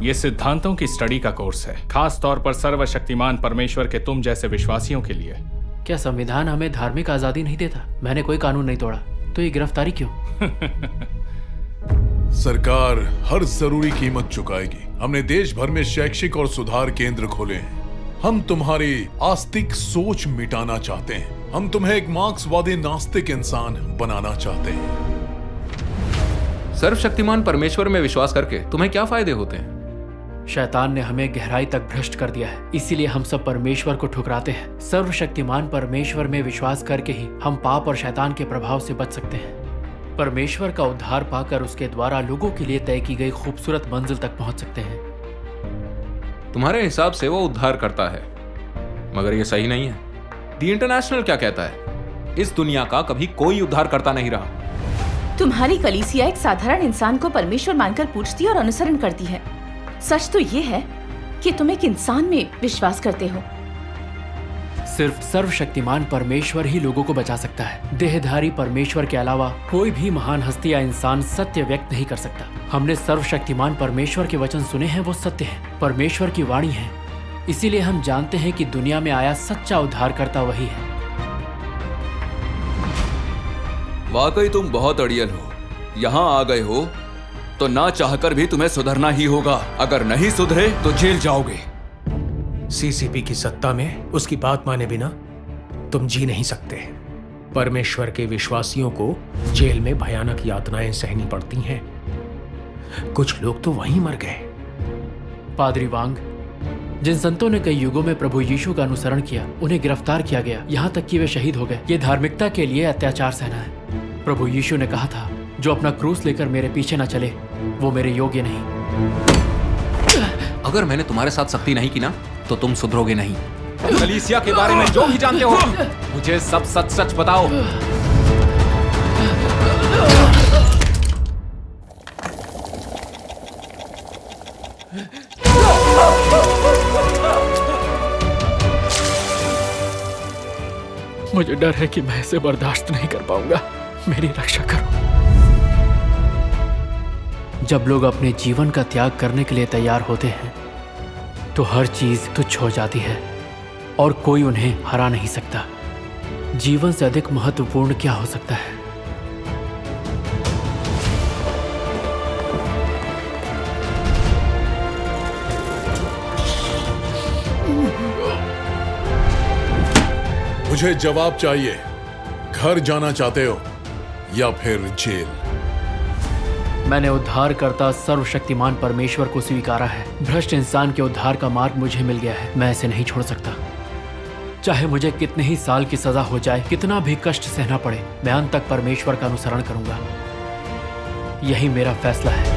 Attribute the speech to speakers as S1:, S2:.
S1: ये सिद्धांतों की स्टडी का कोर्स है, खास तौर पर सर्वशक्तिमान परमेश्वर के तुम जैसे विश्वासियों के लिए।
S2: क्या संविधान हमें धार्मिक आजादी नहीं देता? मैंने कोई कानून नहीं तोड़ा, तो ये गिरफ्तारी क्यों?
S3: सरकार हर जरूरी कीमत चुकाएगी। हमने देश भर में शैक्षिक और सुधार केंद्र खोले हैं। हम तुम्हारी आस्तिक सोच मिटाना चाहते हैं। हम तुम्हें एक मार्क्सवादी नास्तिक इंसान बनाना चाहते हैं।
S4: सर्वशक्तिमान परमेश्वर में विश्वास करके तुम्हें क्या फायदे होते हैं?
S2: शैतान ने हमें गहराई तक भ्रष्ट कर दिया है, इसीलिए हम सब परमेश्वर को ठुकराते हैं। सर्वशक्तिमान परमेश्वर में विश्वास करके ही हम पाप और शैतान के प्रभाव से बच सकते हैं। परमेश्वर का उद्धार पाकर उसके द्वारा लोगों के लिए तय की गई खूबसूरत मंजिल तक पहुंच सकते हैं।
S4: तुम्हारे हिसाब से वो उद्धार करता है, मगर ये सही नहीं है। दी इंटरनेशनल क्या कहता है? इस दुनिया का कभी कोई उद्धार करता नहीं रहा।
S5: तुम्हारी कलीसिया एक साधारण इंसान को परमेश्वर मानकर पूजती और अनुसरण करती है। सच तो ये है कि तुम एक इंसान में विश्वास करते हो।
S2: सिर्फ सर्वशक्तिमान परमेश्वर ही लोगों को बचा सकता है। देहधारी परमेश्वर के अलावा कोई भी महान हस्ती या इंसान सत्य व्यक्त नहीं कर सकता। हमने सर्वशक्तिमान परमेश्वर के वचन सुने हैं, वो सत्य है, परमेश्वर की वाणी है। इसीलिए हम जानते हैं कि दुनिया में आया सच्चा उद्धारकर्ता वही है।
S6: वाकई तुम बहुत अड़ियल हो। यहाँ आ गए हो तो ना चाहकर भी तुम्हें सुधरना ही होगा। अगर नहीं सुधरे तो जेल जाओगे।
S7: सीसीपी की सत्ता में उसकी बात माने बिना तुम जी नहीं सकते। परमेश्वर के विश्वासियों को जेल में भयानक यातनाएं सहनी पड़ती हैं। कुछ लोग तो वहीं मर गए।
S2: पादरी वांग, जिन संतों ने कई युगों में प्रभु यीशु का अनुसरण किया, उन्हें गिरफ्तार किया गया, यहाँ तक कि वे शहीद हो गए। ये धार्मिकता के लिए अत्याचार सहना है। प्रभु यीशु ने कहा था, जो अपना क्रूस लेकर मेरे पीछे न चले वो मेरे योग्य नहीं।
S4: अगर मैंने तुम्हारे साथ सख्ती नहीं की ना तो तुम सुधरोगे नहीं। कलीसिया के बारे में जो भी जानते हो मुझे सब सच सच बताओ।
S2: मुझे डर है कि मैं इसे बर्दाश्त नहीं कर पाऊंगा। मेरी रक्षा करो। जब लोग अपने जीवन का त्याग करने के लिए तैयार होते हैं तो हर चीज तुच्छ हो जाती है और कोई उन्हें हरा नहीं सकता। जीवन से अधिक महत्वपूर्ण क्या हो सकता है?
S3: मुझे जवाब चाहिए। घर जाना चाहते हो या फिर जेल?
S2: मैंने उद्धारकर्ता सर्वशक्तिमान परमेश्वर को स्वीकारा है। भ्रष्ट इंसान के उद्धार का मार्ग मुझे मिल गया है। मैं इसे नहीं छोड़ सकता। चाहे मुझे कितने ही साल की सजा हो जाए, कितना भी कष्ट सहना पड़े, मैं अंत तक परमेश्वर का अनुसरण करूंगा। यही मेरा फैसला है।